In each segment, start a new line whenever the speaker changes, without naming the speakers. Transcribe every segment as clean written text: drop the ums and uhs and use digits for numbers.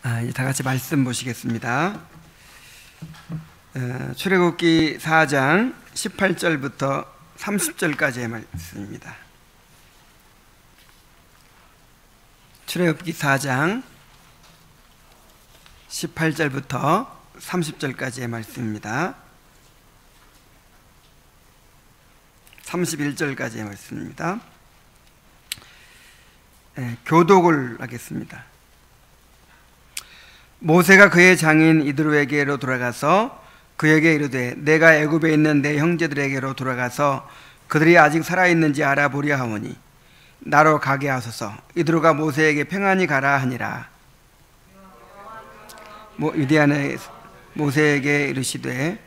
이제 다 같이 말씀 보시겠습니다. 출애굽기 4장 18절부터 30절까지의 말씀입니다. 출애굽기 4장 18절부터 30절까지의 말씀입니다. 31절까지의 말씀입니다. 교독을 하겠습니다. 모세가 그의 장인 이드로에게로 돌아가서 그에게 이르되 내가 애굽에 있는 내 형제들에게로 돌아가서 그들이 아직 살아있는지 알아보려 하오니 나로 가게 하소서. 이드로가 모세에게 평안히 가라 하니라. 미디안의 모세에게 이르시되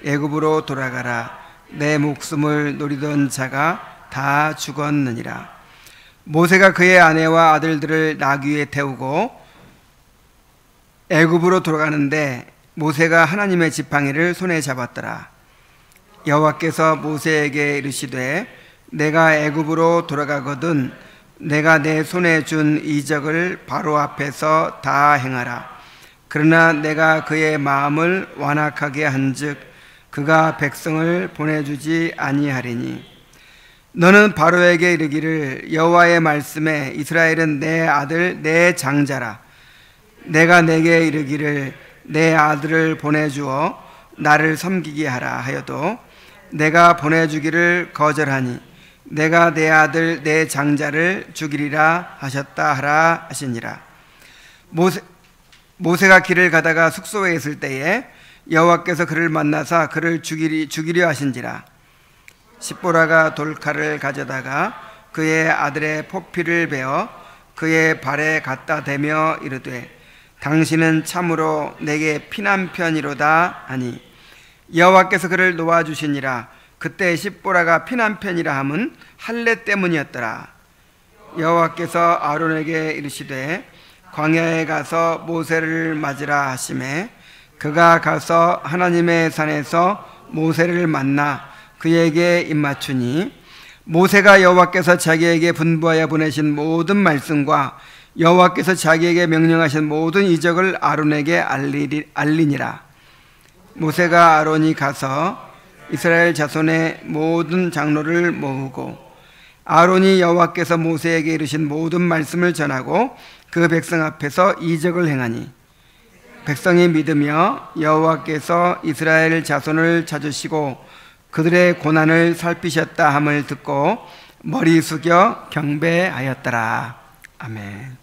애굽으로 돌아가라. 내 목숨을 노리던 자가 다 죽었느니라. 모세가 그의 아내와 아들들을 나귀에 태우고 애굽으로 돌아가는데 모세가 하나님의 지팡이를 손에 잡았더라. 여호와께서 모세에게 이르시되 내가 애굽으로 돌아가거든 내가 내 손에 준 이적을 바로 앞에서 다 행하라. 그러나 내가 그의 마음을 완악하게 한즉 그가 백성을 보내주지 아니하리니 너는 바로에게 이르기를 여호와의 말씀에 이스라엘은 내 아들 내 장자라. 내가 내게 이르기를 내 아들을 보내주어 나를 섬기게 하라 하여도 내가 보내주기를 거절하니 내가 내 아들 내 장자를 죽이리라 하셨다 하라 하시니라. 모세가 길을 가다가 숙소에 있을 때에 여호와께서 그를 만나사 그를 죽이려 하신지라. 십보라가 돌칼을 가져다가 그의 아들의 포피를 베어 그의 발에 갖다 대며 이르되 당신은 참으로 내게 피난편이로다 하니 여호와께서 그를 놓아주시니라. 그때 십보라가 피난편이라 함은 할례 때문이었더라. 여호와께서 아론에게 이르시되 광야에 가서 모세를 맞으라 하시매 그가 가서 하나님의 산에서 모세를 만나 그에게 입맞추니 모세가 여호와께서 자기에게 분부하여 보내신 모든 말씀과 여호와께서 자기에게 명령하신 모든 이적을 아론에게 알리니라. 모세가 아론이 가서 이스라엘 자손의 모든 장로를 모으고 아론이 여호와께서 모세에게 이르신 모든 말씀을 전하고 그 백성 앞에서 이적을 행하니 백성이 믿으며 여호와께서 이스라엘 자손을 찾으시고 그들의 고난을 살피셨다 함을 듣고 머리 숙여 경배하였더라. 아멘.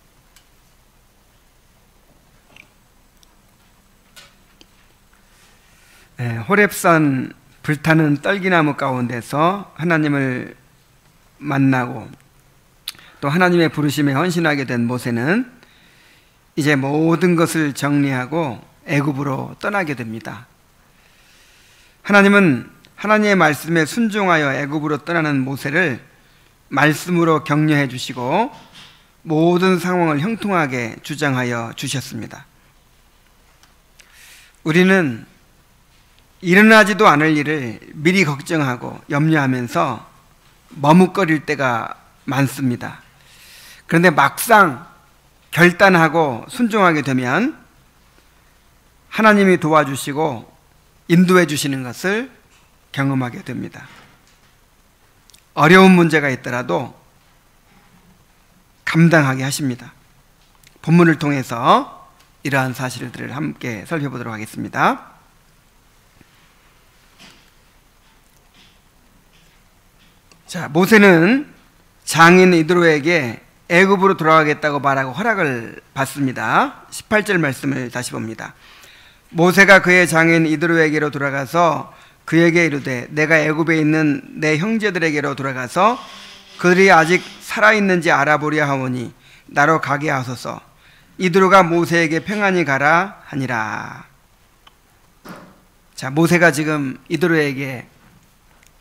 호렙산 불타는 떨기나무 가운데서 하나님을 만나고 또 하나님의 부르심에 헌신하게 된 모세는 이제 모든 것을 정리하고 애굽으로 떠나게 됩니다. 하나님은 하나님의 말씀에 순종하여 애굽으로 떠나는 모세를 말씀으로 격려해 주시고 모든 상황을 형통하게 주장하여 주셨습니다. 우리는 일어나지도 않을 일을 미리 걱정하고 염려하면서 머뭇거릴 때가 많습니다. 그런데 막상 결단하고 순종하게 되면 하나님이 도와주시고 인도해 주시는 것을 경험하게 됩니다. 어려운 문제가 있더라도 감당하게 하십니다. 본문을 통해서 이러한 사실들을 함께 살펴보도록 하겠습니다. 자, 모세는 장인 이드로에게 애굽으로 돌아가겠다고 말하고 허락을 받습니다. 18절 말씀을 다시 봅니다. 모세가 그의 장인 이드로에게로 돌아가서 그에게 이르되 내가 애굽에 있는 내 형제들에게로 돌아가서 그들이 아직 살아있는지 알아보려 하오니 나로 가게 하소서. 이드로가 모세에게 평안히 가라 하니라. 자, 모세가 지금 이드로에게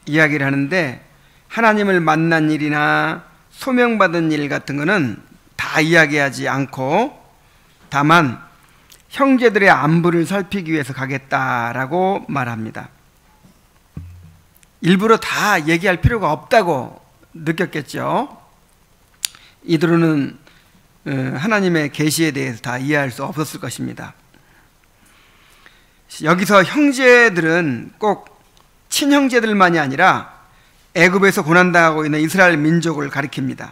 이야기를 하는데 하나님을 만난 일이나 소명받은 일 같은 거는 다 이야기하지 않고 다만 형제들의 안부를 살피기 위해서 가겠다라고 말합니다. 일부러 다 얘기할 필요가 없다고 느꼈겠죠. 이드로는 하나님의 계시에 대해서 다 이해할 수 없었을 것입니다. 여기서 형제들은 꼭 친형제들만이 아니라 애굽에서 고난당하고 있는 이스라엘 민족을 가리킵니다.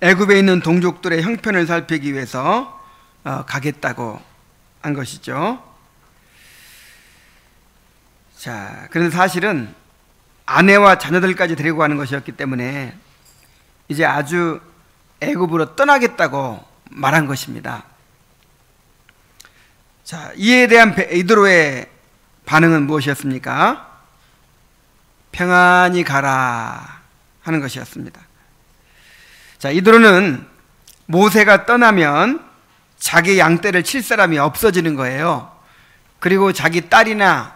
애굽에 있는 동족들의 형편을 살피기 위해서 가겠다고 한 것이죠. 자, 그런데 사실은 아내와 자녀들까지 데리고 가는 것이었기 때문에 이제 아주 애굽으로 떠나겠다고 말한 것입니다. 자, 이에 대한 이드로의 반응은 무엇이었습니까? 평안히 가라 하는 것이었습니다. 자, 이드로는 모세가 떠나면 자기 양떼를 칠 사람이 없어지는 거예요. 그리고 자기 딸이나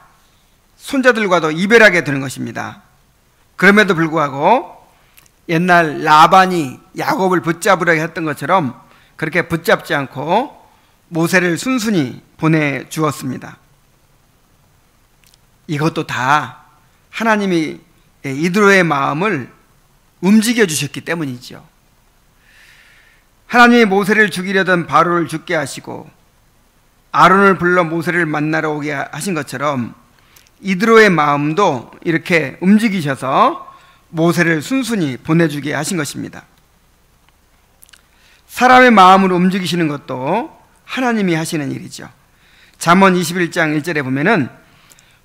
손자들과도 이별하게 되는 것입니다. 그럼에도 불구하고 옛날 라반이 야곱을 붙잡으려고 했던 것처럼 그렇게 붙잡지 않고 모세를 순순히 보내주었습니다. 이것도 다 하나님이 이드로의 마음을 움직여 주셨기 때문이죠. 하나님이 모세를 죽이려던 바로를 죽게 하시고 아론을 불러 모세를 만나러 오게 하신 것처럼 이드로의 마음도 이렇게 움직이셔서 모세를 순순히 보내주게 하신 것입니다. 사람의 마음을 움직이시는 것도 하나님이 하시는 일이죠. 잠언 21장 1절에 보면은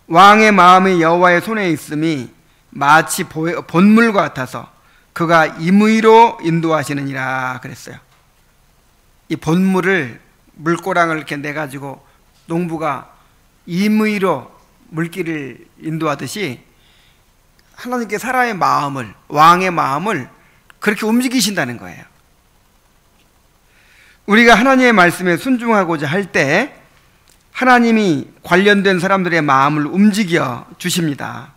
왕의 마음이 여호와의 손에 있음이 마치 본물과 같아서 그가 임의로 인도하시느니라 그랬어요. 이 본물을 물고랑을 이렇게 내가지고 농부가 임의로 물길을 인도하듯이 하나님께 사람의 마음을, 왕의 마음을 그렇게 움직이신다는 거예요. 우리가 하나님의 말씀에 순종하고자 할 때 하나님이 관련된 사람들의 마음을 움직여 주십니다.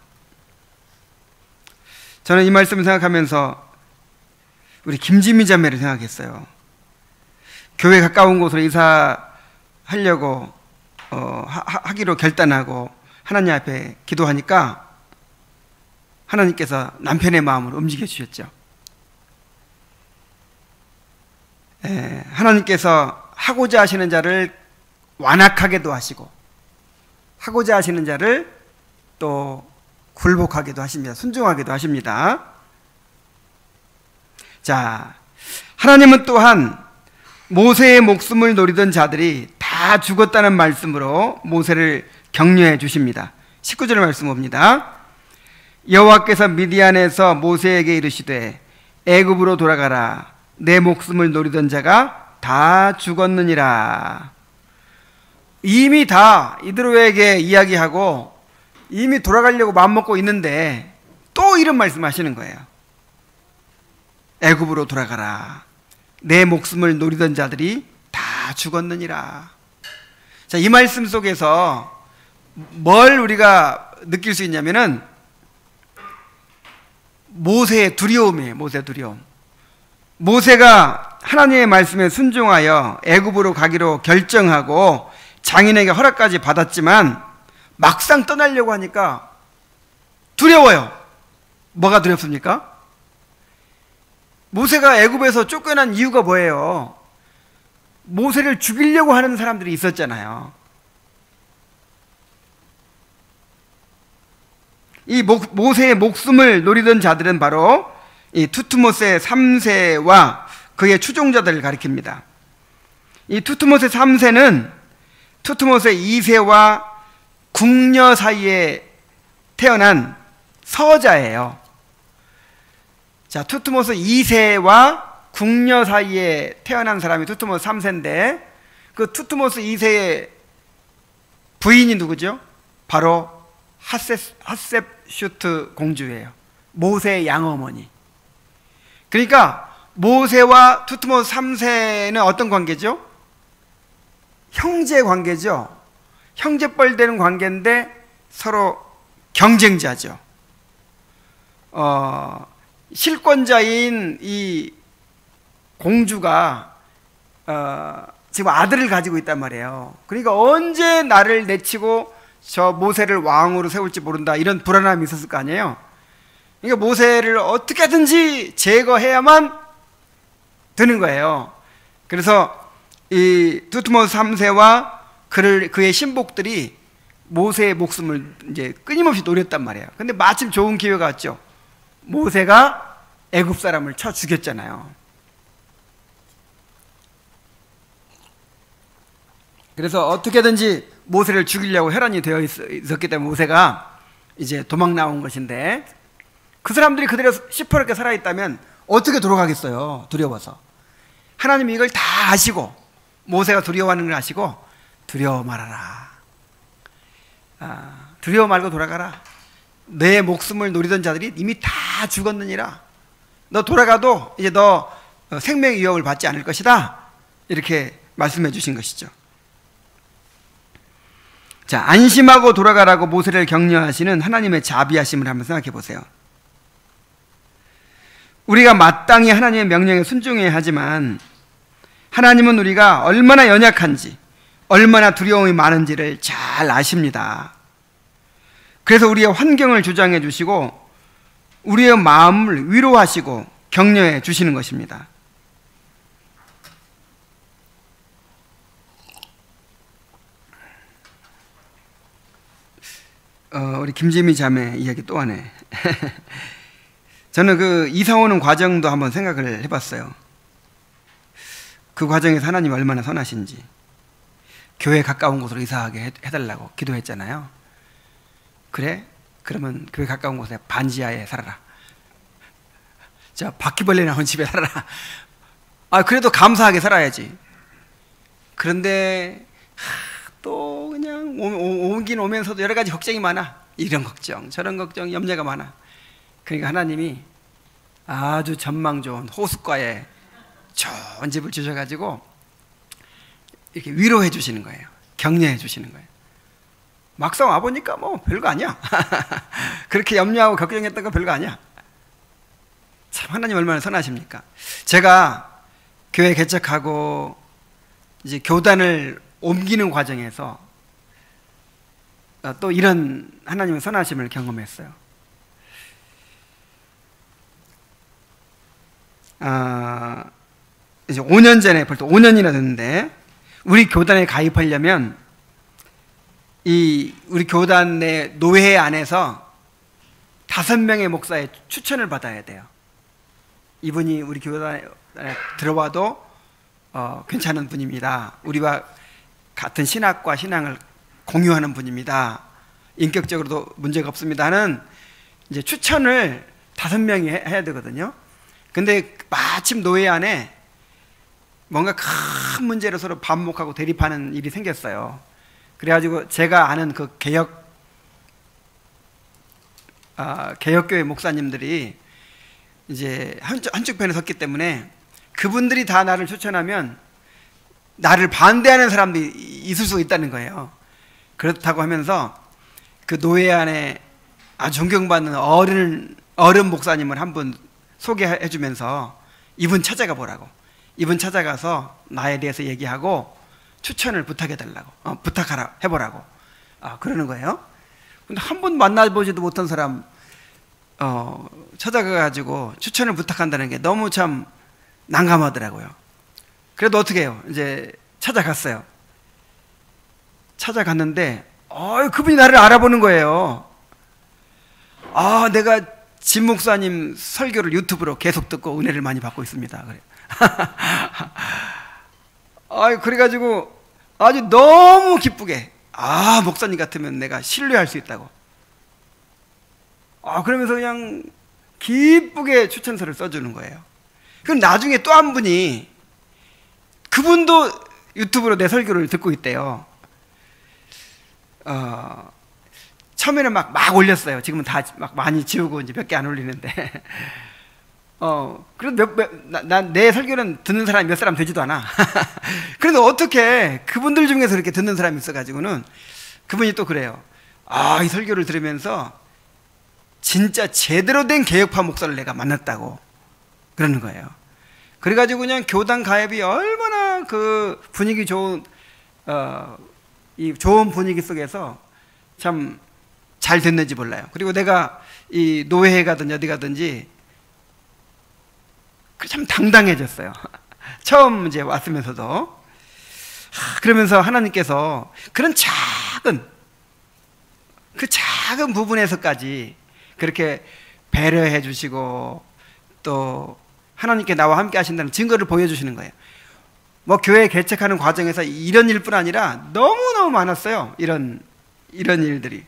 저는 이 말씀을 생각하면서 우리 김지미 자매를 생각했어요. 교회 가까운 곳으로 이사하려고 하기로 결단하고 하나님 앞에 기도하니까 하나님께서 남편의 마음을 움직여 주셨죠. 하나님께서 하고자 하시는 자를 완악하게도 하시고 하고자 하시는 자를 또 굴복하게도 하십니다. 순종하게도 하십니다. 자, 하나님은 또한 모세의 목숨을 노리던 자들이 다 죽었다는 말씀으로 모세를 격려해 주십니다. 19절 말씀 봅니다. 여호와께서 미디안에서 모세에게 이르시되 애굽으로 돌아가라. 내 목숨을 노리던 자가 다 죽었느니라. 이미 다 이드로에게 이야기하고 이미 돌아가려고 마음먹고 있는데 또 이런 말씀하시는 거예요. 애굽으로 돌아가라. 내 목숨을 노리던 자들이 다 죽었느니라. 자, 이 말씀 속에서 뭘 우리가 느낄 수 있냐면은 모세의 두려움이에요. 모세의 두려움. 모세가 하나님의 말씀에 순종하여 애굽으로 가기로 결정하고 장인에게 허락까지 받았지만 막상 떠나려고 하니까 두려워요. 뭐가 두렵습니까? 모세가 애굽에서 쫓겨난 이유가 뭐예요? 모세를 죽이려고 하는 사람들이 있었잖아요. 이 모세의 목숨을 노리던 자들은 바로 이 투트모스의 3세와 그의 추종자들을 가리킵니다. 이 투트모스의 3세는 투트모스의 2세와 궁녀 사이에 태어난 서자예요. 자, 투트모스 2세와 궁녀 사이에 태어난 사람이 투트모스 3세인데 그 투트모스 2세의 부인이 누구죠? 바로 핫셉슈트 공주예요. 모세의 양어머니. 그러니까 모세와 투트모스 3세는 어떤 관계죠? 형제 관계죠. 형제뻘 되는 관계인데 서로 경쟁자죠. 실권자인 이 공주가 지금 아들을 가지고 있단 말이에요. 그러니까 언제 나를 내치고 저 모세를 왕으로 세울지 모른다, 이런 불안함이 있었을 거 아니에요. 그러니까 모세를 어떻게든지 제거해야만 드는 거예요. 그래서 이 두트모스 3세와 그의 신복들이 모세의 목숨을 이제 끊임없이 노렸단 말이에요. 근데 마침 좋은 기회가 왔죠. 모세가 애굽 사람을 쳐 죽였잖아요. 그래서 어떻게든지 모세를 죽이려고 혈안이 되어 있었기 때문에 모세가 이제 도망 나온 것인데, 그 사람들이 그대로 시퍼렇게 살아있다면 어떻게 돌아가겠어요? 두려워서. 하나님이 이걸 다 아시고, 모세가 두려워하는 걸 아시고, 두려워 말아라. 두려워 말고 돌아가라. 내 목숨을 노리던 자들이 이미 다 죽었느니라. 너 돌아가도 이제 너 생명의 위협을 받지 않을 것이다. 이렇게 말씀해 주신 것이죠. 자, 안심하고 돌아가라고 모세를 격려하시는 하나님의 자비하심을 한번 생각해 보세요. 우리가 마땅히 하나님의 명령에 순종해야 하지만 하나님은 우리가 얼마나 연약한지, 얼마나 두려움이 많은지를 잘 아십니다. 그래서 우리의 환경을 조장해 주시고 우리의 마음을 위로하시고 격려해 주시는 것입니다. 우리 김지미 자매 이야기 또 하네. 저는 그 이사 오는 과정도 한번 생각을 해봤어요. 그 과정에서 하나님이 얼마나 선하신지. 교회 가까운 곳으로 이사하게 해달라고 기도했잖아요. 그래? 그러면 교회 가까운 곳에 반지하에 살아라. 자, 바퀴벌레 나온 집에 살아라. 그래도 감사하게 살아야지. 그런데 또 그냥 오긴 오면서도 여러 가지 걱정이 많아. 이런 걱정, 저런 걱정, 염려가 많아. 그러니까 하나님이 아주 전망 좋은 호숫가에 좋은 집을 주셔가지고 이렇게 위로해 주시는 거예요. 격려해 주시는 거예요. 막상 와보니까 뭐 별거 아니야. 그렇게 염려하고 걱정했던 거 별거 아니야. 참 하나님 얼마나 선하십니까? 제가 교회 개척하고 이제 교단을 옮기는 과정에서 또 이런 하나님의 선하심을 경험했어요. 이제 5년 전에, 벌써 5년이나 됐는데, 우리 교단에 가입하려면 우리 교단 내 노회 안에서 5명의 목사의 추천을 받아야 돼요. 이분이 우리 교단에 들어와도 괜찮은 분입니다. 우리와 같은 신학과 신앙을 공유하는 분입니다. 인격적으로도 문제가 없습니다 하는 이제 추천을 5명이 해야 되거든요. 근데 마침 노회 안에 뭔가 큰 문제로 서로 반목하고 대립하는 일이 생겼어요. 그래가지고 제가 아는 그 개혁교회 목사님들이 이제 한쪽 편에 섰기 때문에 그분들이 다 나를 추천하면 나를 반대하는 사람들이 있을 수 있다는 거예요. 그렇다고 하면서 그 노회 안에 아주 존경받는 어른 목사님을 한 분 소개해 주면서 이분 찾아가 보라고, 이분 찾아가서 나에 대해서 얘기하고 추천을 부탁해 달라고, 부탁하라 해보라고 그러는 거예요. 근데 한 번 만나보지도 못한 사람 찾아가가지고 추천을 부탁한다는 게 너무 참 난감하더라고요. 그래도 어떻게 해요? 이제 찾아갔어요. 찾아갔는데 그분이 나를 알아보는 거예요. 내가 진 목사님 설교를 유튜브로 계속 듣고 은혜를 많이 받고 있습니다. 그래. 그래가지고 아주 너무 기쁘게 목사님 같으면 내가 신뢰할 수 있다고. 그러면서 그냥 기쁘게 추천서를 써주는 거예요. 그럼 나중에 또 한 분이, 그분도 유튜브로 내 설교를 듣고 있대요. 처음에는 막 올렸어요. 지금은 다 막 많이 지우고 이제 몇 개 안 올리는데. 그래도 내 설교는 듣는 사람이 몇 사람 되지도 않아. 그래도 어떻게 그분들 중에서 이렇게 듣는 사람이 있어가지고는 그분이 또 그래요. 이 설교를 들으면서 진짜 제대로 된 개혁파 목사를 내가 만났다고 그러는 거예요. 그래가지고 그냥 교단 가입이 얼마나 그 분위기 좋은, 이 좋은 분위기 속에서 참 잘 됐는지 몰라요. 그리고 내가 이 노회에 가든지 어디 가든지 참 당당해졌어요. 처음 이제 왔으면서도. 그러면서 하나님께서 그런 그 작은 부분에서까지 그렇게 배려해 주시고 또 하나님께 나와 함께 하신다는 증거를 보여주시는 거예요. 뭐 교회 개척하는 과정에서 이런 일뿐 아니라 너무너무 많았어요. 이런 일들이.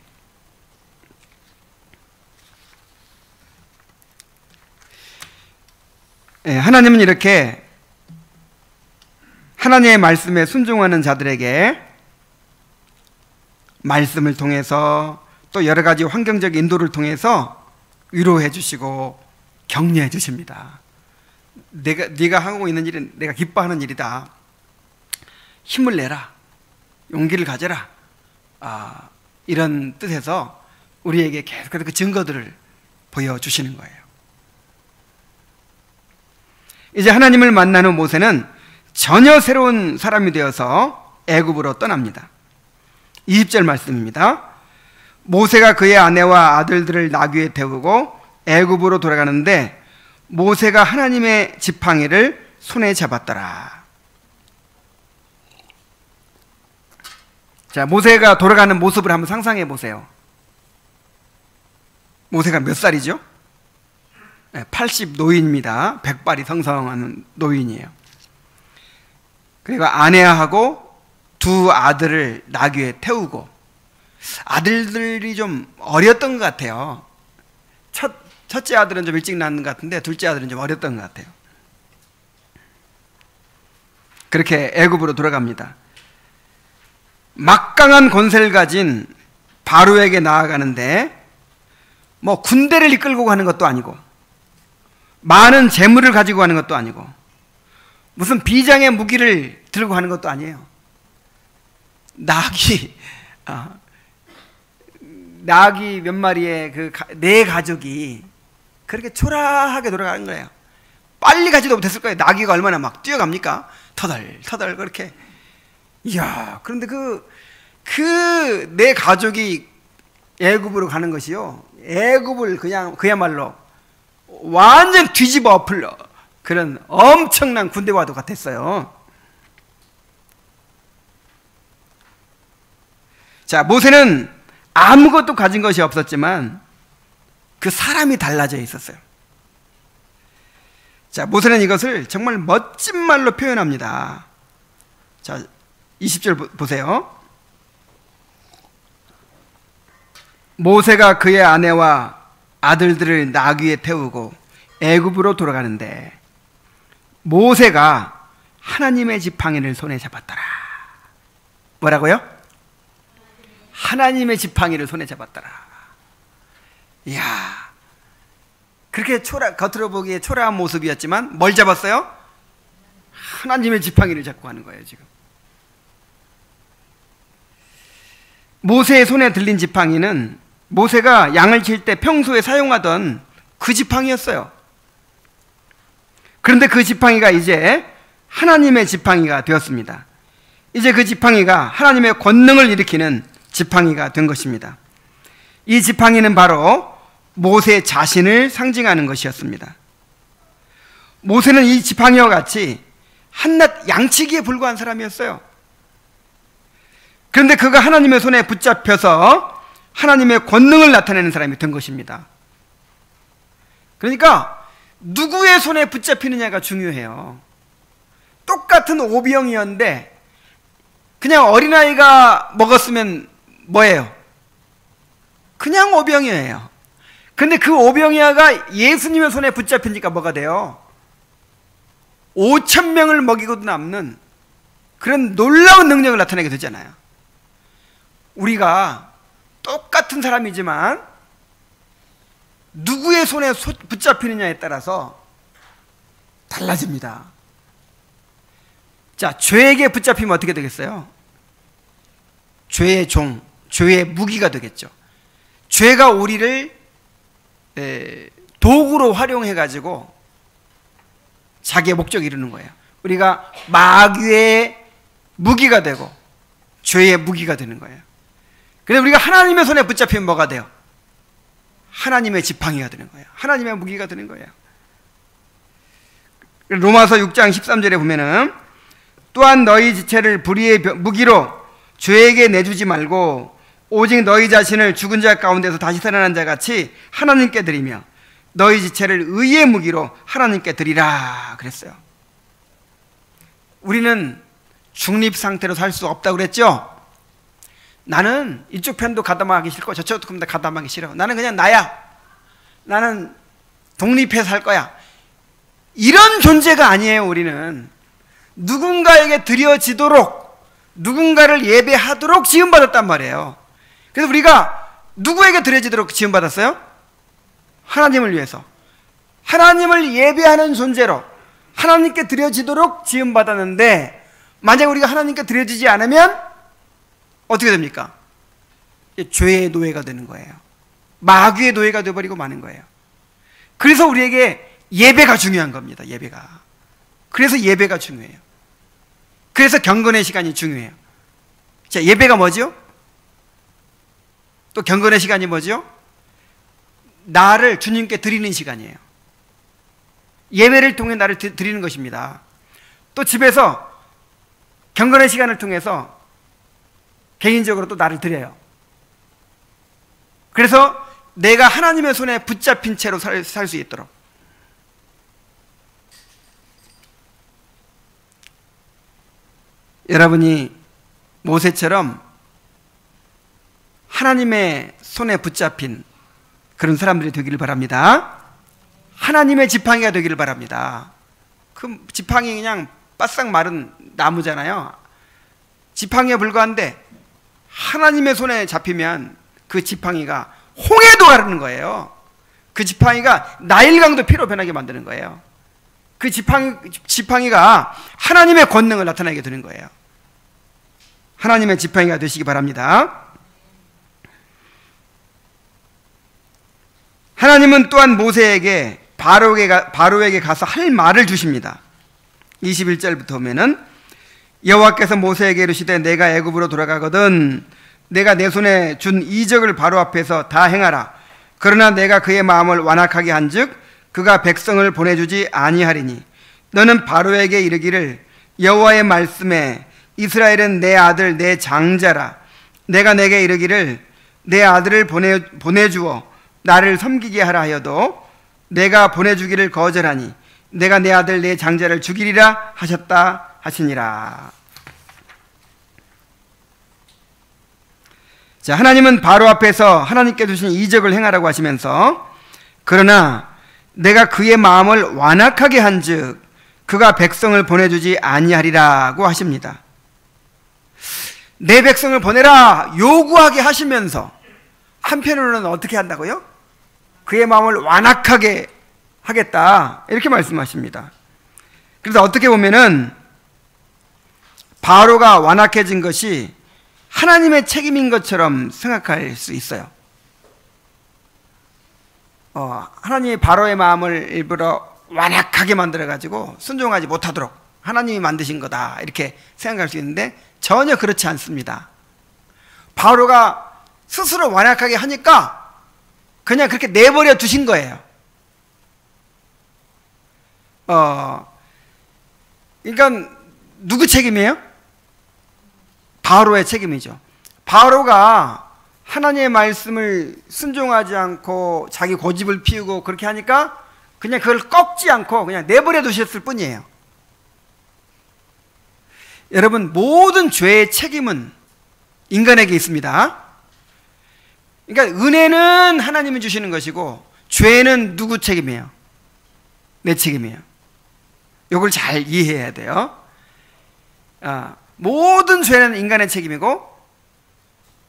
하나님은 이렇게 하나님의 말씀에 순종하는 자들에게 말씀을 통해서 또 여러 가지 환경적 인도를 통해서 위로해 주시고 격려해 주십니다. 네가 하고 있는 일은 내가 기뻐하는 일이다. 힘을 내라. 용기를 가져라. 이런 뜻에서 우리에게 계속해서 그 증거들을 보여주시는 거예요. 이제 하나님을 만난 후 모세는 전혀 새로운 사람이 되어서 애굽으로 떠납니다. 20절 말씀입니다. 모세가 그의 아내와 아들들을 나귀에 태우고 애굽으로 돌아가는데 모세가 하나님의 지팡이를 손에 잡았더라. 자, 모세가 돌아가는 모습을 한번 상상해 보세요. 모세가 몇 살이죠? 80 노인입니다. 백발이 성성한 노인이에요. 그리고 아내하고 두 아들을 나귀에 태우고, 아들들이 좀 어렸던 것 같아요. 첫째 아들은 좀 일찍 낳는 것 같은데 둘째 아들은 좀 어렸던 것 같아요. 그렇게 애굽으로 돌아갑니다. 막강한 권세를 가진 바로에게 나아가는데 뭐 군대를 이끌고 가는 것도 아니고 많은 재물을 가지고 가는 것도 아니고 무슨 비장의 무기를 들고 가는 것도 아니에요. 나귀 몇 마리의 네 가족이 그렇게 초라하게 돌아가는 거예요. 빨리 가지도 못했을 거예요. 나귀가 얼마나 막 뛰어갑니까? 터덜터덜 그렇게. 이야, 그런데 그 네 가족이 애굽으로 가는 것이요, 애굽을 그야말로 완전 뒤집어 엎을 그런 엄청난 군대와도 같았어요. 자, 모세는 아무것도 가진 것이 없었지만 그 사람이 달라져 있었어요. 자, 모세는 이것을 정말 멋진 말로 표현합니다. 자, 20절 보세요. 모세가 그의 아내와 아들들을 나귀에 태우고 애굽으로 돌아가는데 모세가 하나님의 지팡이를 손에 잡았더라. 뭐라고요? 하나님의 지팡이를 손에 잡았더라. 이야, 그렇게 겉으로 보기에 초라한 모습이었지만 뭘 잡았어요? 하나님의 지팡이를 잡고 하는 거예요. 지금 모세의 손에 들린 지팡이는 모세가 양을 칠 때 평소에 사용하던 그 지팡이였어요. 그런데 그 지팡이가 이제 하나님의 지팡이가 되었습니다. 이제 그 지팡이가 하나님의 권능을 일으키는 지팡이가 된 것입니다. 이 지팡이는 바로 모세 자신을 상징하는 것이었습니다. 모세는 이 지팡이와 같이 한낱 양치기에 불과한 사람이었어요. 그런데 그가 하나님의 손에 붙잡혀서 하나님의 권능을 나타내는 사람이 된 것입니다. 그러니까 누구의 손에 붙잡히느냐가 중요해요. 똑같은 오병이었는데 그냥 어린아이가 먹었으면 뭐예요? 그냥 오병이어예요. 근데 그 오병이어가 예수님의 손에 붙잡히니까 뭐가 돼요? 5,000명을 먹이고도 남는 그런 놀라운 능력을 나타내게 되잖아요. 우리가 똑같은 사람이지만 누구의 손에 붙잡히느냐에 따라서 달라집니다. 자, 죄에게 붙잡히면 어떻게 되겠어요? 죄의 종, 죄의 무기가 되겠죠. 죄가 우리를 도구로 활용해가지고 자기의 목적을 이루는 거예요. 우리가 마귀의 무기가 되고 죄의 무기가 되는 거예요. 그래서 우리가 하나님의 손에 붙잡히면 뭐가 돼요? 하나님의 지팡이가 되는 거예요. 하나님의 무기가 되는 거예요. 로마서 6장 13절에 보면은 또한 너희 지체를 불의의 무기로 죄에게 내주지 말고 오직 너희 자신을 죽은 자 가운데서 다시 살아난 자 같이 하나님께 드리며 너희 지체를 의의 무기로 하나님께 드리라 그랬어요. 우리는 중립 상태로 살 수 없다고 그랬죠. 나는 이쪽 편도 가담하기 싫고 저쪽 편도 가담하기 싫어. 나는 그냥 나야. 나는 독립해서 살 거야. 이런 존재가 아니에요. 우리는 누군가에게 드려지도록, 누군가를 예배하도록 지음받았단 말이에요. 그래서 우리가 누구에게 드려지도록 지음받았어요? 하나님을 위해서. 하나님을 예배하는 존재로 하나님께 드려지도록 지음받았는데, 만약 우리가 하나님께 드려지지 않으면 어떻게 됩니까? 죄의 노예가 되는 거예요. 마귀의 노예가 되어버리고 마는 거예요. 그래서 우리에게 예배가 중요한 겁니다. 예배가. 그래서 예배가 중요해요. 그래서 경건의 시간이 중요해요. 자, 예배가 뭐죠? 또 경건의 시간이 뭐죠? 나를 주님께 드리는 시간이에요. 예배를 통해 나를 드리는 것입니다. 또 집에서 경건의 시간을 통해서 개인적으로 또 나를 드려요. 그래서 내가 하나님의 손에 붙잡힌 채로 살 수 있도록. 여러분이 모세처럼 하나님의 손에 붙잡힌 그런 사람들이 되기를 바랍니다. 하나님의 지팡이가 되기를 바랍니다. 그 지팡이 그냥 바싹 마른 나무잖아요. 지팡이에 불과한데 하나님의 손에 잡히면 그 지팡이가 홍해도 가르는 거예요. 그 지팡이가 나일강도 피로 변하게 만드는 거예요. 그 지팡이가 하나님의 권능을 나타내게 되는 거예요. 하나님의 지팡이가 되시기 바랍니다. 하나님은 또한 모세에게 바로에게 가서 할 말을 주십니다. 21절부터 보면은 여호와께서 모세에게 이르시되 내가 애굽으로 돌아가거든 내가 내 손에 준 이적을 바로 앞에서 다 행하라. 그러나 내가 그의 마음을 완악하게 한즉 그가 백성을 보내주지 아니하리니 너는 바로에게 이르기를 여호와의 말씀에 이스라엘은 내 아들 내 장자라. 내가 내게 이르기를 내 아들을 보내주어 나를 섬기게 하라 하여도 내가 보내주기를 거절하니 내가 내 아들 내 장자를 죽이리라 하셨다 하시니라. 자, 하나님은 바로 앞에서 하나님께 주신 이적을 행하라고 하시면서 그러나 내가 그의 마음을 완악하게 한즉 그가 백성을 보내주지 아니하리라고 하십니다. 내 백성을 보내라 요구하게 하시면서 한편으로는 어떻게 한다고요? 그의 마음을 완악하게 하겠다 이렇게 말씀하십니다. 그래서 어떻게 보면은 바로가 완악해진 것이 하나님의 책임인 것처럼 생각할 수 있어요. 하나님이 바로의 마음을 일부러 완악하게 만들어가지고 순종하지 못하도록 하나님이 만드신 거다 이렇게 생각할 수 있는데 전혀 그렇지 않습니다. 바로가 스스로 완악하게 하니까 그냥 그렇게 내버려 두신 거예요. 그러니까 누구 책임이에요? 바로의 책임이죠. 바로가 하나님의 말씀을 순종하지 않고 자기 고집을 피우고 그렇게 하니까 그냥 그걸 꺾지 않고 그냥 내버려 두셨을 뿐이에요. 여러분, 모든 죄의 책임은 인간에게 있습니다. 그러니까 은혜는 하나님이 주시는 것이고 죄는 누구 책임이에요? 내 책임이에요. 이걸 잘 이해해야 돼요. 모든 죄는 인간의 책임이고,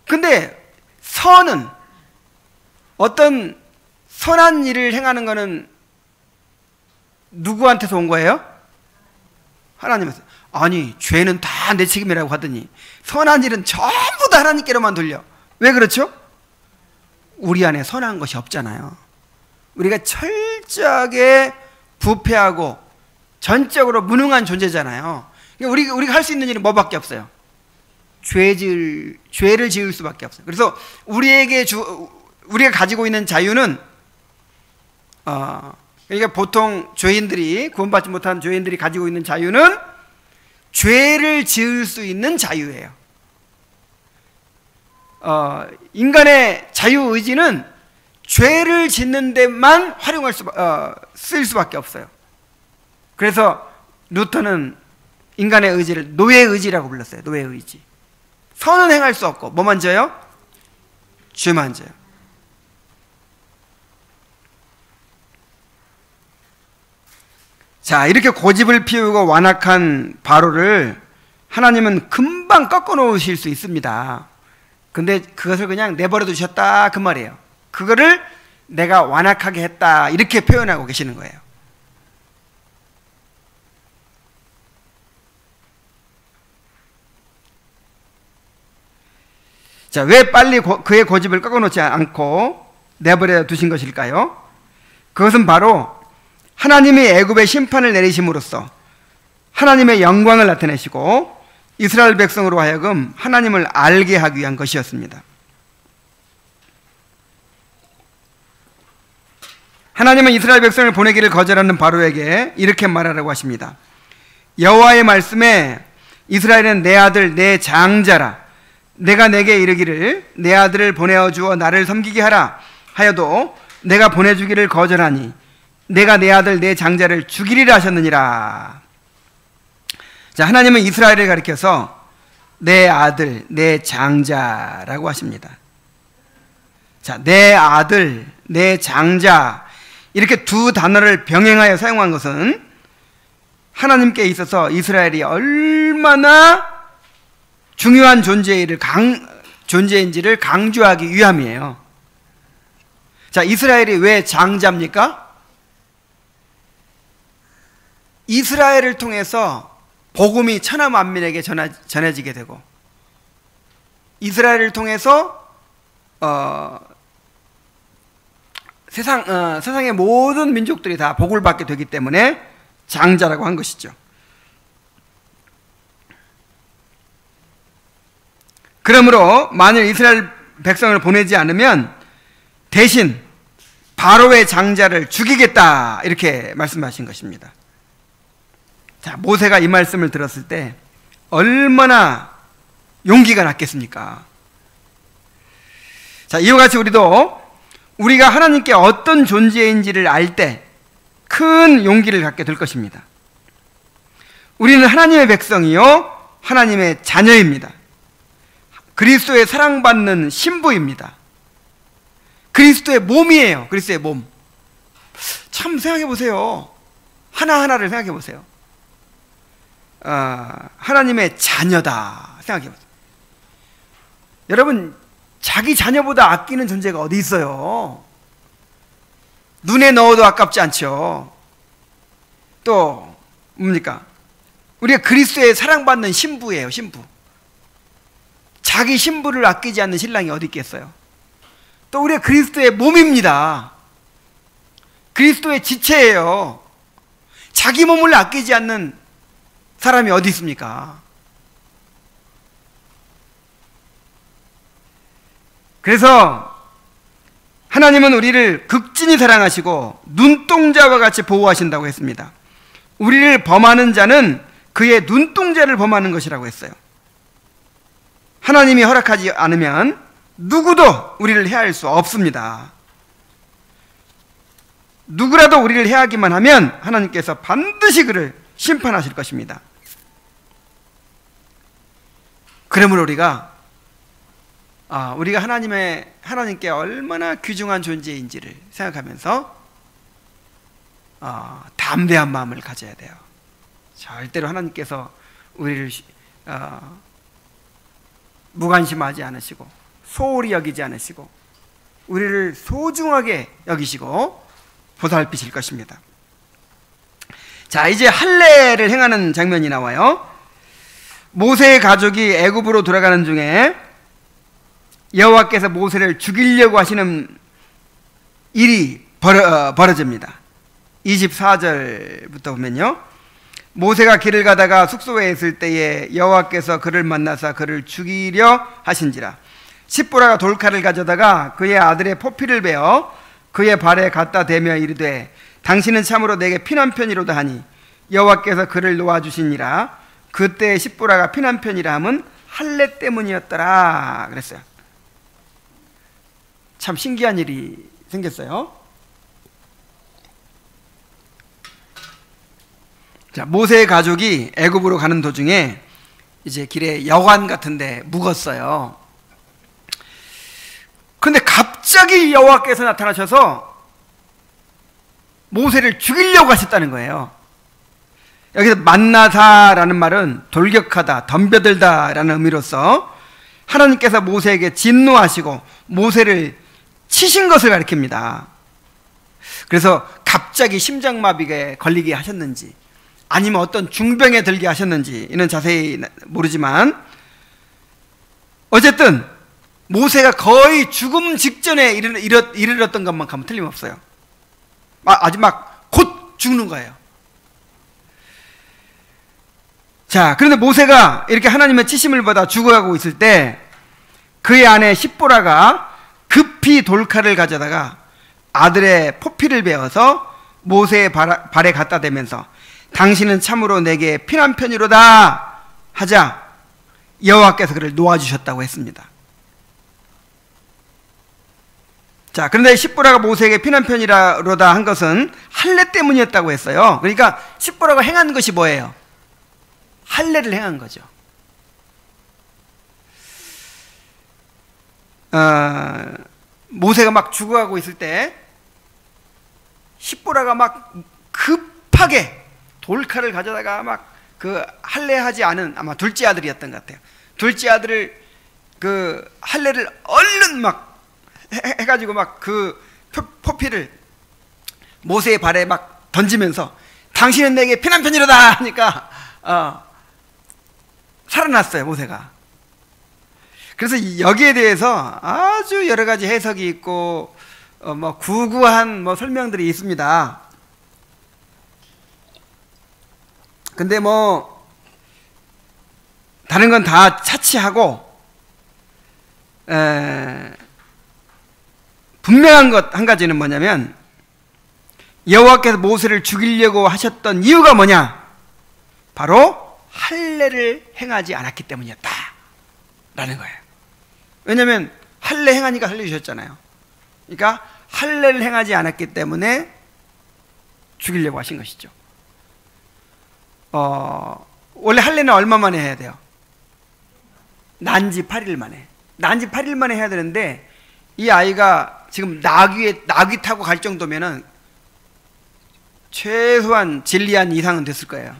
근데 선은, 어떤 선한 일을 행하는 것은 누구한테서 온 거예요? 하나님한테. 아니, 죄는 다 내 책임이라고 하더니 선한 일은 전부 다 하나님께로만 돌려. 왜 그렇죠? 우리 안에 선한 것이 없잖아요. 우리가 철저하게 부패하고 전적으로 무능한 존재잖아요. 우리가 할 수 있는 일은 뭐밖에 없어요? 죄를 지을 수밖에 없어요. 그래서 우리가 가지고 있는 자유는 그러니까 보통 죄인들이, 구원받지 못한 죄인들이 가지고 있는 자유는 죄를 지을 수 있는 자유예요. 인간의 자유의지는 죄를 짓는 데만 쓸 수밖에 없어요. 그래서 루터는 인간의 의지를 노예의지라고 불렀어요. 노예의지. 선은 행할 수 없고 뭐만 져요? 죄만 져요. 자, 이렇게 고집을 피우고 완악한 바로를 하나님은 금방 꺾어 놓으실 수 있습니다. 근데 그것을 그냥 내버려 두셨다 그 말이에요. 그거를 내가 완악하게 했다 이렇게 표현하고 계시는 거예요. 자, 왜 빨리 그의 고집을 꺾어 놓지 않고 내버려 두신 것일까요? 그것은 바로 하나님이 애굽의 심판을 내리심으로써 하나님의 영광을 나타내시고 이스라엘 백성으로 하여금 하나님을 알게 하기 위한 것이었습니다. 하나님은 이스라엘 백성을 보내기를 거절하는 바로에게 이렇게 말하라고 하십니다. 여호와의 말씀에 이스라엘은 내 아들 내 장자라. 내가 내게 이르기를 내 아들을 보내어 주어 나를 섬기게 하라 하여도 내가 보내주기를 거절하니 내가 내 아들 내 장자를 죽이리라 하셨느니라. 자, 하나님은 이스라엘을 가리켜서 내 아들 내 장자라고 하십니다. 자, 내 아들 내 장자 이렇게 두 단어를 병행하여 사용한 것은 하나님께 있어서 이스라엘이 얼마나 중요한 존재인지를 강조하기 위함이에요. 자, 이스라엘이 왜 장자입니까? 이스라엘을 통해서 복음이 천하 만민에게 전해지게 되고 이스라엘을 통해서 세상의 모든 민족들이 다 복을 받게 되기 때문에 장자라고 한 것이죠. 그러므로 만일 이스라엘 백성을 보내지 않으면 대신 바로의 장자를 죽이겠다 이렇게 말씀하신 것입니다. 자, 모세가 이 말씀을 들었을 때 얼마나 용기가 났겠습니까? 자, 이와 같이 우리가 하나님께 어떤 존재인지를 알 때 큰 용기를 갖게 될 것입니다. 우리는 하나님의 백성이요 하나님의 자녀입니다. 그리스도의 사랑받는 신부입니다. 그리스도의 몸이에요. 그리스도의 몸. 참 생각해 보세요. 하나하나를 생각해 보세요. 하나님의 자녀다 생각해 보세요. 여러분, 자기 자녀보다 아끼는 존재가 어디 있어요? 눈에 넣어도 아깝지 않죠. 또 뭡니까? 우리가 그리스도의 사랑받는 신부예요. 신부. 자기 신부를 아끼지 않는 신랑이 어디 있겠어요? 또 우리가 그리스도의 몸입니다. 그리스도의 지체예요. 자기 몸을 아끼지 않는 사람이 어디 있습니까? 그래서 하나님은 우리를 극진히 사랑하시고 눈동자와 같이 보호하신다고 했습니다. 우리를 범하는 자는 그의 눈동자를 범하는 것이라고 했어요. 하나님이 허락하지 않으면 누구도 우리를 해할 수 없습니다. 누구라도 우리를 해하기만 하면 하나님께서 반드시 그를 심판하실 것입니다. 그러므로 우리가 하나님께 얼마나 귀중한 존재인지를 생각하면서 담대한 마음을 가져야 돼요. 절대로 하나님께서 우리를 무관심하지 않으시고 소홀히 여기지 않으시고 우리를 소중하게 여기시고 보살피실 것입니다. 자, 이제 할례를 행하는 장면이 나와요. 모세의 가족이 애굽으로 돌아가는 중에 여호와께서 모세를 죽이려고 하시는 일이 벌어집니다. 24절부터 보면요, 모세가 길을 가다가 숙소에 있을 때에 여호와께서 그를 만나사 그를 죽이려 하신지라. 십보라가 돌칼을 가져다가 그의 아들의 포피를 베어 그의 발에 갖다 대며 이르되 당신은 참으로 내게 피난편이로다 하니 여호와께서 그를 놓아주시니라. 그때 십보라가 피난편이라 함은 할례 때문이었더라 그랬어요. 참 신기한 일이 생겼어요. 자, 모세의 가족이 애굽으로 가는 도중에 이제 길에 여관 같은데 묵었어요. 근데 갑자기 여호와께서 나타나셔서 모세를 죽이려고 하셨다는 거예요. 여기서 만나다라는 말은 돌격하다, 덤벼들다 라는 의미로서 하나님께서 모세에게 진노하시고 모세를 치신 것을 가리킵니다. 그래서 갑자기 심장마비에 걸리게 하셨는지 아니면 어떤 중병에 들게 하셨는지 이는 자세히 모르지만 어쨌든 모세가 거의 죽음 직전에 이르렀던 것만큼은 틀림없어요. 아주 막 곧 죽는 거예요. 자, 그런데 모세가 이렇게 하나님의 치심을 받아 죽어가고 있을 때 그의 아내 십보라가 급히 돌칼을 가져다가 아들의 포피를 베어서 모세의 발에 갖다 대면서 당신은 참으로 내게 피난편이로다 하자 여호와께서 그를 놓아주셨다고 했습니다. 자, 그런데 십보라가 모세에게 피난편이로다 한 것은 할례 때문이었다고 했어요. 그러니까 십보라가 행한 것이 뭐예요? 할례를 행한 거죠. 모세가 막 죽어가고 있을 때 십보라가 막 급하게 돌칼을 가져다가 막 그 할례하지 않은 아마 둘째 아들이었던 것 같아요. 둘째 아들을 그 할례를 얼른 막 해가지고 막 그 포피를 모세의 발에 막 던지면서 당신은 내게 피난편이로다 하니까 살아났어요, 모세가. 그래서 여기에 대해서 아주 여러 가지 해석이 있고 뭐 구구한 뭐 설명들이 있습니다. 근데 뭐 다른 건 다 차치하고 분명한 것 한 가지는 뭐냐면 여호와께서 모세를 죽이려고 하셨던 이유가 뭐냐? 바로 할례를 행하지 않았기 때문이었다 라는 거예요. 왜냐하면 할례 행하니까 살려주셨잖아요. 그러니까 할례를 행하지 않았기 때문에 죽이려고 하신 것이죠. 원래 할례는 얼마 만에 해야 돼요? 난지 8일 만에. 난지 8일 만에 해야 되는데 이 아이가 지금 나귀 타고 갈 정도면은 최소한 진리안 이상은 됐을 거예요.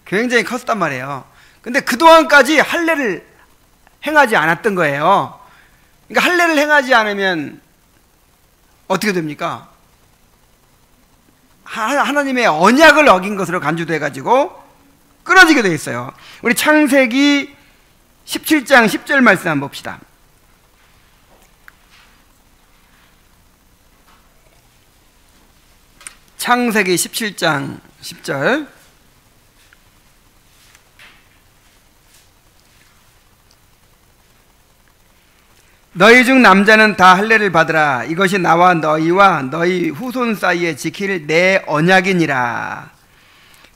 굉장히 컸단 말이에요. 근데 그동안까지 할례를 행하지 않았던 거예요. 그러니까 할례를 행하지 않으면 어떻게 됩니까? 하나님의 언약을 어긴 것으로 간주돼 가지고 끊어지게 되어 있어요. 우리 창세기 17장 10절 말씀 한번 봅시다. 창세기 17장 10절. 너희 중 남자는 다 할례를 받으라. 이것이 나와 너희와 너희 후손 사이에 지킬 내 언약이니라.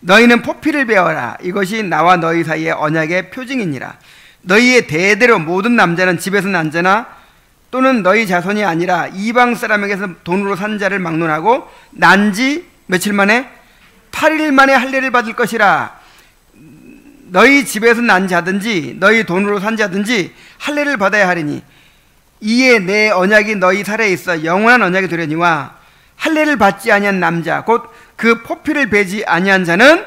너희는 포피를 베어라. 이것이 나와 너희 사이의 언약의 표징이니라. 너희의 대대로 모든 남자는 집에서 난 자나 또는 너희 자손이 아니라 이방 사람에게서 돈으로 산 자를 막론하고 난지 며칠 만에 8일 만에 할례를 받을 것이라. 너희 집에서 난 자든지 너희 돈으로 산 자든지 할례를 받아야 하리니 이에 내 언약이 너희 살에 있어 영원한 언약이 되려니와 할례를 받지 아니한 남자 곧 그 포피를 베지 아니한 자는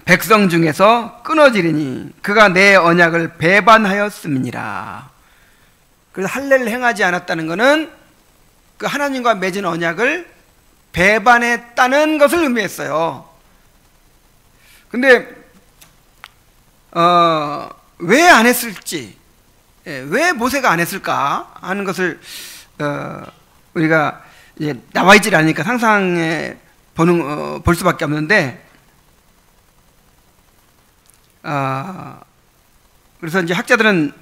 백성 중에서 끊어지리니 그가 내 언약을 배반하였음이니라. 그래서 할례를 행하지 않았다는 것은 그 하나님과 맺은 언약을 배반했다는 것을 의미했어요. 근데 왜 안 했을지, 왜 모세가 안 했을까 하는 것을 우리가 이제 나와 있질 않으니까 상상해 볼 수밖에 없는데, 그래서 이제 학자들은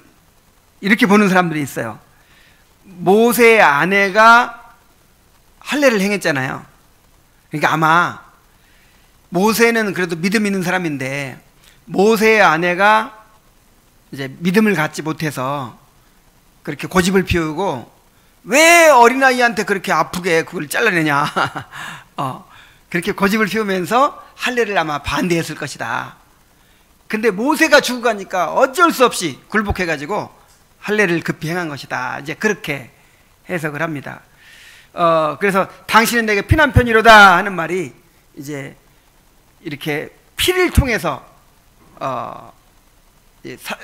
이렇게 보는 사람들이 있어요. 모세의 아내가 할례를 행했잖아요. 그러니까 아마 모세는 그래도 믿음 있는 사람인데 모세의 아내가 이제 믿음을 갖지 못해서 그렇게 고집을 피우고 왜 어린아이한테 그렇게 아프게 그걸 잘라내냐 그렇게 고집을 피우면서 할례를 아마 반대했을 것이다. 근데 모세가 죽고 가니까 어쩔 수 없이 굴복해가지고 할례를 급히 행한 것이다. 이제 그렇게 해석을 합니다. 그래서 당신은 내게 피난편이로다 하는 말이 이제 이렇게 피를 통해서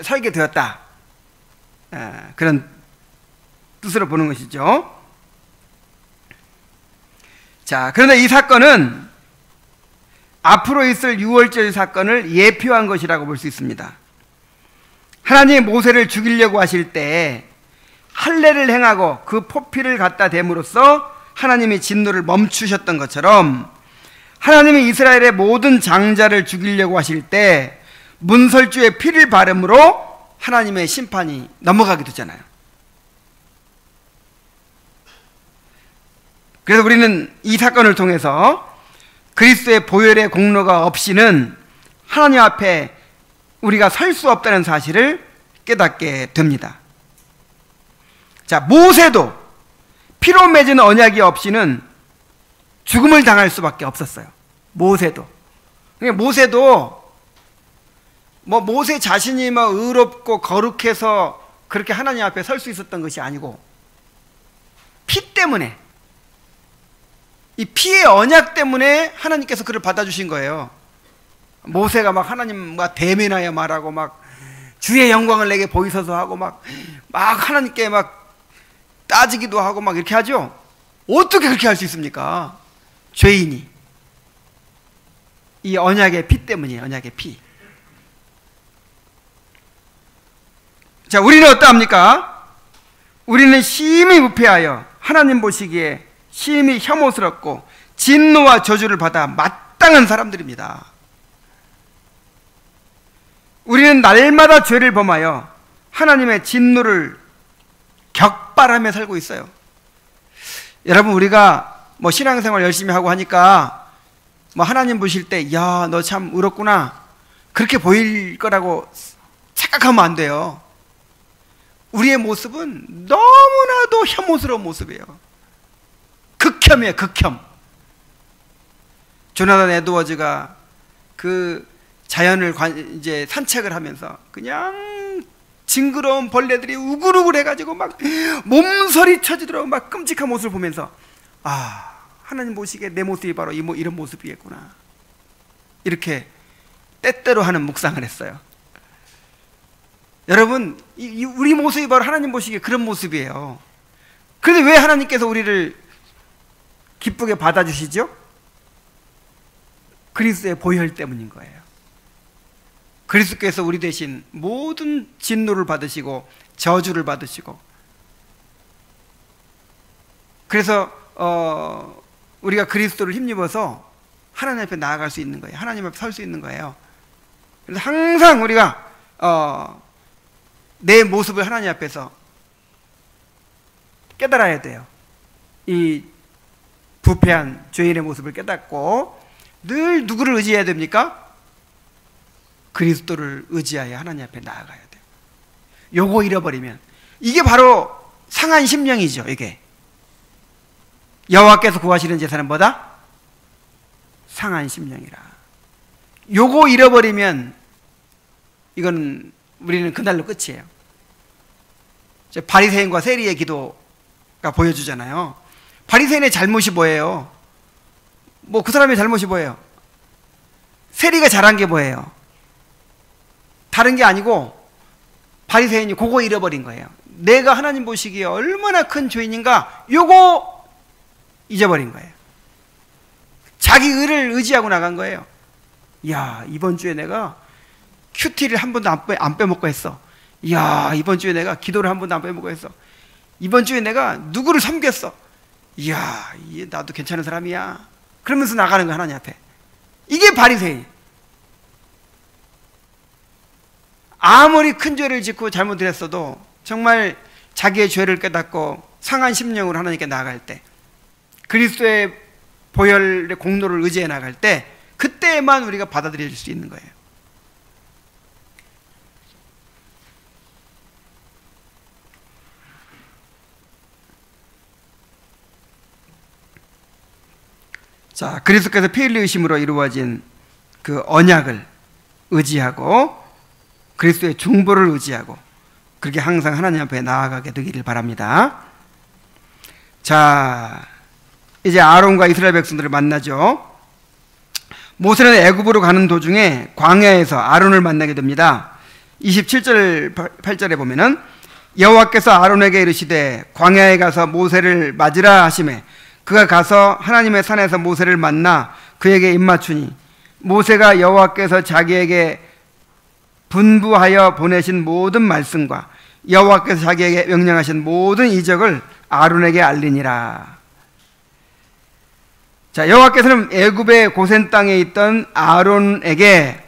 설계되었다. 그런 뜻으로 보는 것이죠. 자, 그런데 이 사건은 앞으로 있을 유월절 사건을 예표한 것이라고 볼 수 있습니다. 하나님이 모세를 죽이려고 하실 때 할례를 행하고 그 포피를 갖다 댐으로써 하나님이 진노를 멈추셨던 것처럼 하나님이 이스라엘의 모든 장자를 죽이려고 하실 때 문설주의 피를 바름으로 하나님의 심판이 넘어가게 되잖아요. 그래서 우리는 이 사건을 통해서 그리스도의 보혈의 공로가 없이는 하나님 앞에 우리가 설 수 없다는 사실을 깨닫게 됩니다. 자, 모세도 피로 맺은 언약이 없이는 죽음을 당할 수밖에 없었어요. 모세도. 그러니까 모세도 모세 자신이 의롭고 거룩해서 그렇게 하나님 앞에 설 수 있었던 것이 아니고 피 때문에, 이 피의 언약 때문에 하나님께서 그를 받아주신 거예요. 모세가 하나님과 대면하여 말하고 주의 영광을 내게 보이소서 하고 막 하나님께 따지기도 하고 이렇게 하죠. 어떻게 그렇게 할 수 있습니까? 죄인이. 이 언약의 피 때문이에요. 언약의 피. 자, 우리는 어떠합니까? 우리는 심히 무패하여 하나님 보시기에 심히 혐오스럽고 진노와 저주를 받아 마땅한 사람들입니다. 우리는 날마다 죄를 범하여 하나님의 진노를 격발하며 살고 있어요. 여러분, 우리가 신앙생활 열심히 하고 하니까 하나님 보실 때 야, 너 참 의롭구나 그렇게 보일 거라고 착각하면 안 돼요. 우리의 모습은 너무나도 혐오스러운 모습이에요. 극혐이에요. 극혐. 조나단 에드워즈가 그 자연을 이제 산책을 하면서 그냥 징그러운 벌레들이 우글우글 해가지고 몸서리 쳐지더라고 끔찍한 모습을 보면서 하나님 보시기에 내 모습이 바로 이런 모습이겠구나, 이렇게 때때로 하는 묵상을 했어요. 여러분, 우리 모습이 바로 하나님 보시기에 그런 모습이에요. 그런데 왜 하나님께서 우리를 기쁘게 받아주시죠? 그리스도의 보혈 때문인 거예요. 그리스도께서 우리 대신 모든 진노를 받으시고 저주를 받으시고, 그래서 우리가 그리스도를 힘입어서 하나님 앞에 나아갈 수 있는 거예요. 하나님 앞에 설 수 있는 거예요. 그래서 항상 우리가 내 모습을 하나님 앞에서 깨달아야 돼요. 이 부패한 죄인의 모습을 깨닫고 늘 누구를 의지해야 됩니까? 그리스도를 의지하여 하나님 앞에 나아가야 돼요. 요거 잃어버리면, 이게 바로 상한 심령이죠. 이게 여호와께서 구하시는 제사는 뭐다? 상한 심령이라. 요거 잃어버리면 이건 우리는 그날로 끝이에요. 바리새인과 세리의 기도가 보여주잖아요. 바리새인의 잘못이 뭐예요? 그 사람의 잘못이 뭐예요? 세리가 잘한 게 뭐예요? 다른 게 아니고 바리새인이 그거 잃어버린 거예요. 내가 하나님 보시기에 얼마나 큰 죄인인가, 요거 잊어버린 거예요. 자기 의를 의지하고 나간 거예요. 야, 이번 주에 내가 큐티를 한 번도 안 빼먹고 했어. 이야, 이번 주에 내가 기도를 한 번도 안 빼먹고 했어. 이번 주에 내가 누구를 섬겼어. 이야, 나도 괜찮은 사람이야. 그러면서 나가는 거야, 하나님 앞에. 이게 바리새인. 아무리 큰 죄를 짓고 잘못을 했어도 정말 자기의 죄를 깨닫고 상한 심령으로 하나님께 나아갈 때, 그리스도의 보혈의 공로를 의지해 나갈 때 그때만 우리가 받아들여질 수 있는 거예요. 자, 그리스도께서 피 흘리심으로 이루어진 그 언약을 의지하고 그리스도의 중보를 의지하고 그렇게 항상 하나님 앞에 나아가게 되기를 바랍니다. 자, 이제 아론과 이스라엘 백성들을 만나죠. 모세는 애굽으로 가는 도중에 광야에서 아론을 만나게 됩니다. 27절 8절에 보면은 여호와께서 아론에게 이르시되 광야에 가서 모세를 맞으라 하시매 그가 가서 하나님의 산에서 모세를 만나 그에게 입맞추니 모세가 여호와께서 자기에게 분부하여 보내신 모든 말씀과 여호와께서 자기에게 명령하신 모든 이적을 아론에게 알리니라. 자, 여호와께서는 애굽의 고센 땅에 있던 아론에게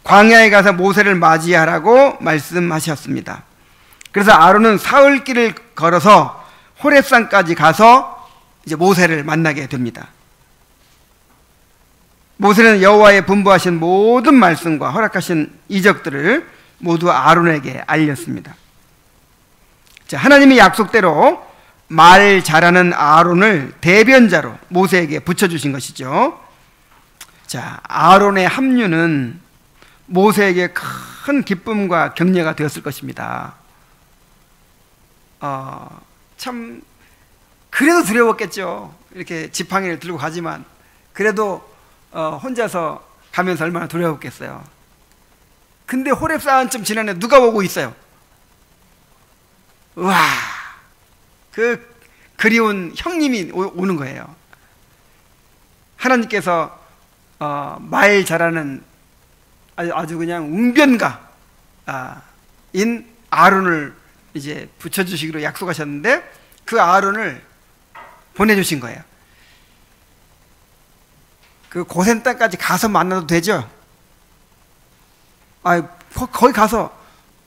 광야에 가서 모세를 맞이하라고 말씀하셨습니다. 그래서 아론은 사흘길을 걸어서 호렙산까지 가서 이제 모세를 만나게 됩니다. 모세는 여호와의 분부하신 모든 말씀과 허락하신 이적들을 모두 아론에게 알렸습니다. 자, 하나님이 약속대로 말 잘하는 아론을 대변자로 모세에게 붙여주신 것이죠. 자, 아론의 합류는 모세에게 큰 기쁨과 격려가 되었을 것입니다. 참 그래도 두려웠겠죠. 이렇게 지팡이를 들고 가지만 그래도 혼자서 가면서 얼마나 두려웠겠어요. 근데 호렙산쯤 지나는데 누가 오고 있어요? 와, 그 그리운 형님이 오는 거예요. 하나님께서 말 잘하는 아주 그냥 웅변가인 아론을 이제 붙여주시기로 약속하셨는데 그 아론을 보내주신 거예요. 그 고센 땅까지 가서 만나도 되죠? 거기 가서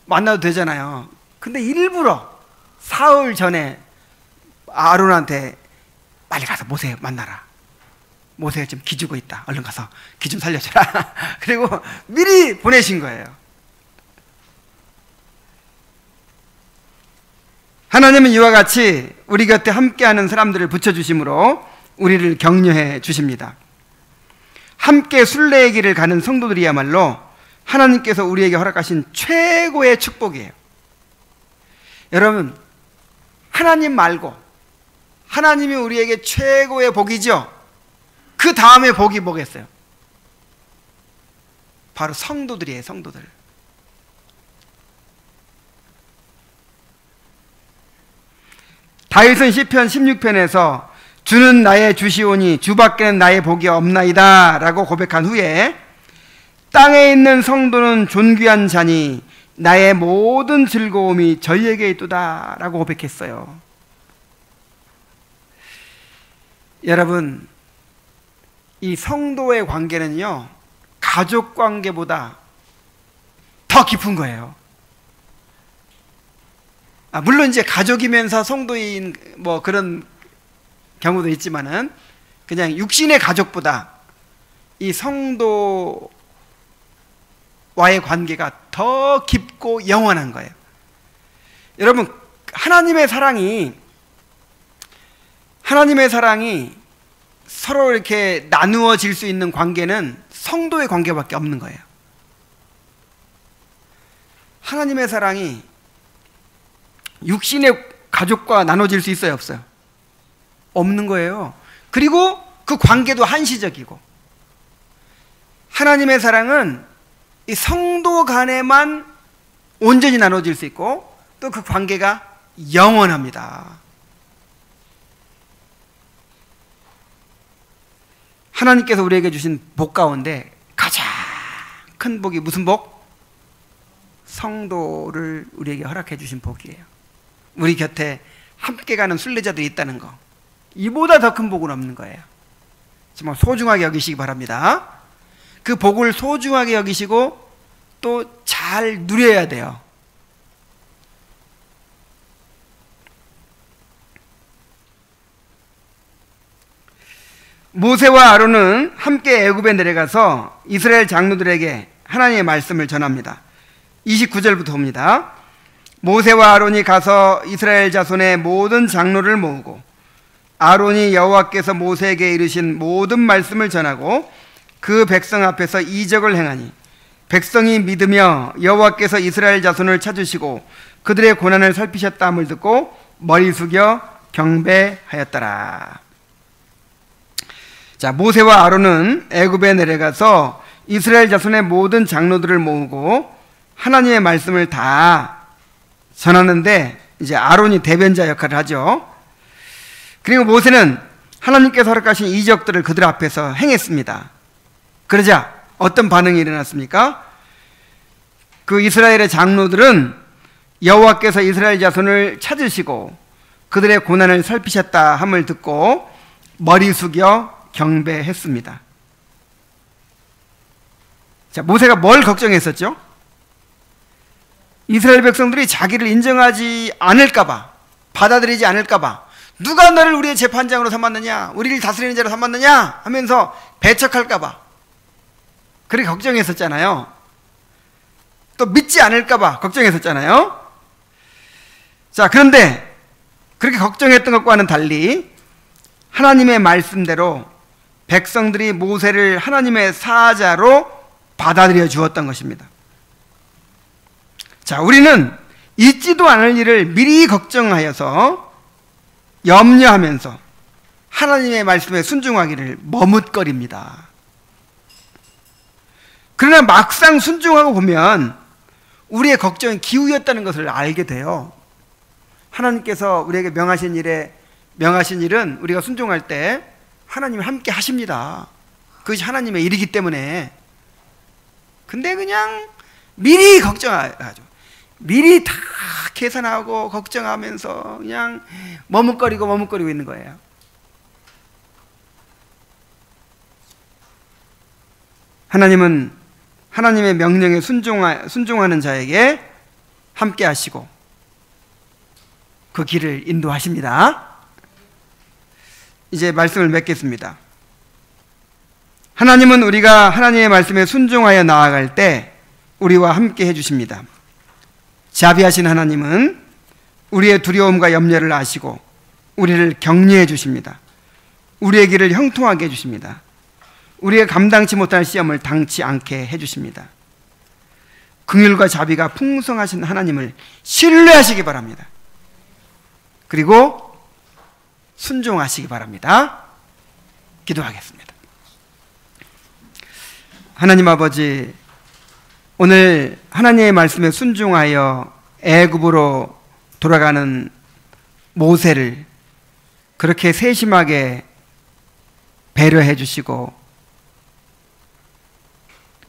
만나도 되잖아요. 근데 일부러 사흘 전에 아론한테 빨리 가서 모세 만나라. 모세가 지금 기죽고 있다. 얼른 가서 기 좀 살려줘라. 그리고 미리 보내신 거예요. 하나님은 이와 같이 우리 곁에 함께하는 사람들을 붙여주심으로 우리를 격려해 주십니다. 함께 순례의 길을 가는 성도들이야말로 하나님께서 우리에게 허락하신 최고의 축복이에요. 여러분, 하나님 말고 하나님이 우리에게 최고의 복이죠. 그 다음에 복이 뭐겠어요? 바로 성도들이에요. 성도들. 다윗은 시편 16편에서 주는 나의 주시오니 주밖에는 나의 복이 없나이다 라고 고백한 후에 땅에 있는 성도는 존귀한 자니 나의 모든 즐거움이 저희에게 있도다 라고 고백했어요. 여러분, 이 성도의 관계는요 가족 관계보다 더 깊은 거예요. 물론 이제 가족이면서 성도인 뭐 그런 경우도 있지만은 그냥 육신의 가족보다 이 성도와의 관계가 더 깊고 영원한 거예요. 여러분, 하나님의 사랑이 서로 이렇게 나누어질 수 있는 관계는 성도의 관계밖에 없는 거예요. 하나님의 사랑이 육신의 가족과 나눠질 수 있어요, 없어요? 없는 거예요. 그리고 그 관계도 한시적이고, 하나님의 사랑은 이 성도 간에만 온전히 나눠질 수 있고 또 그 관계가 영원합니다. 하나님께서 우리에게 주신 복 가운데 가장 큰 복이 무슨 복? 성도를 우리에게 허락해 주신 복이에요. 우리 곁에 함께 가는 순례자들이 있다는 거, 이보다 더 큰 복은 없는 거예요. 정말 소중하게 여기시기 바랍니다. 그 복을 소중하게 여기시고 또 잘 누려야 돼요. 모세와 아론은 함께 애굽에 내려가서 이스라엘 장로들에게 하나님의 말씀을 전합니다. 29절부터 봅니다. 모세와 아론이 가서 이스라엘 자손의 모든 장로를 모으고 아론이 여호와께서 모세에게 이르신 모든 말씀을 전하고 그 백성 앞에서 이적을 행하니 백성이 믿으며 여호와께서 이스라엘 자손을 찾으시고 그들의 고난을 살피셨다 함을 듣고 머리 숙여 경배하였더라. 자, 모세와 아론은 애굽에 내려가서 이스라엘 자손의 모든 장로들을 모으고 하나님의 말씀을 다 전하는데 이제 아론이 대변자 역할을 하죠. 그리고 모세는 하나님께서 허락하신 이적들을 그들 앞에서 행했습니다. 그러자 어떤 반응이 일어났습니까? 그 이스라엘의 장로들은 여호와께서 이스라엘 자손을 찾으시고 그들의 고난을 살피셨다 함을 듣고 머리 숙여 경배했습니다. 자, 모세가 뭘 걱정했었죠? 이스라엘 백성들이 자기를 인정하지 않을까봐, 받아들이지 않을까봐, 누가 너를 우리의 재판장으로 삼았느냐, 우리를 다스리는 자로 삼았느냐 하면서 배척할까봐 그렇게 걱정했었잖아요. 또 믿지 않을까봐 걱정했었잖아요. 자, 그런데 그렇게 걱정했던 것과는 달리 하나님의 말씀대로 백성들이 모세를 하나님의 사자로 받아들여 주었던 것입니다. 자, 우리는 있지도 않을 일을 미리 걱정하여서 염려하면서 하나님의 말씀에 순종하기를 머뭇거립니다. 그러나 막상 순종하고 보면 우리의 걱정이 기우였다는 것을 알게 돼요. 하나님께서 우리에게 명하신 일은 우리가 순종할 때 하나님이 함께 하십니다. 그것이 하나님의 일이기 때문에. 근데 그냥 미리 걱정하죠. 미리 다 계산하고 걱정하면서 그냥 머뭇거리고 있는 거예요. 하나님은 하나님의 명령에 순종하는 자에게 함께 하시고 그 길을 인도하십니다. 이제 말씀을 맺겠습니다. 하나님은 우리가 하나님의 말씀에 순종하여 나아갈 때 우리와 함께 해주십니다. 자비하신 하나님은 우리의 두려움과 염려를 아시고 우리를 격려해 주십니다. 우리의 길을 형통하게 해주십니다. 우리의 감당치 못할 시험을 당치 않게 해주십니다. 긍휼과 자비가 풍성하신 하나님을 신뢰하시기 바랍니다. 그리고 순종하시기 바랍니다. 기도하겠습니다. 하나님 아버지, 오늘 하나님의 말씀에 순종하여 애굽으로 돌아가는 모세를 그렇게 세심하게 배려해 주시고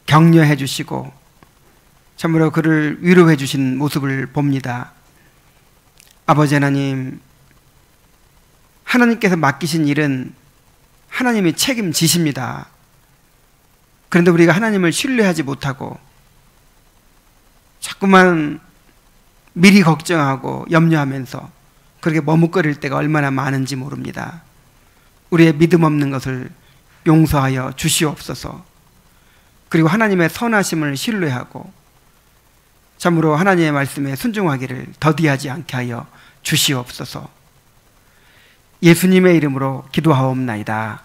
격려해 주시고 참으로 그를 위로해 주신 모습을 봅니다. 아버지 하나님, 하나님께서 맡기신 일은 하나님이 책임지십니다. 그런데 우리가 하나님을 신뢰하지 못하고 자꾸만 미리 걱정하고 염려하면서 그렇게 머뭇거릴 때가 얼마나 많은지 모릅니다. 우리의 믿음 없는 것을 용서하여 주시옵소서. 그리고 하나님의 선하심을 신뢰하고 참으로 하나님의 말씀에 순종하기를 더디하지 않게 하여 주시옵소서. 예수님의 이름으로 기도하옵나이다.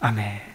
아멘.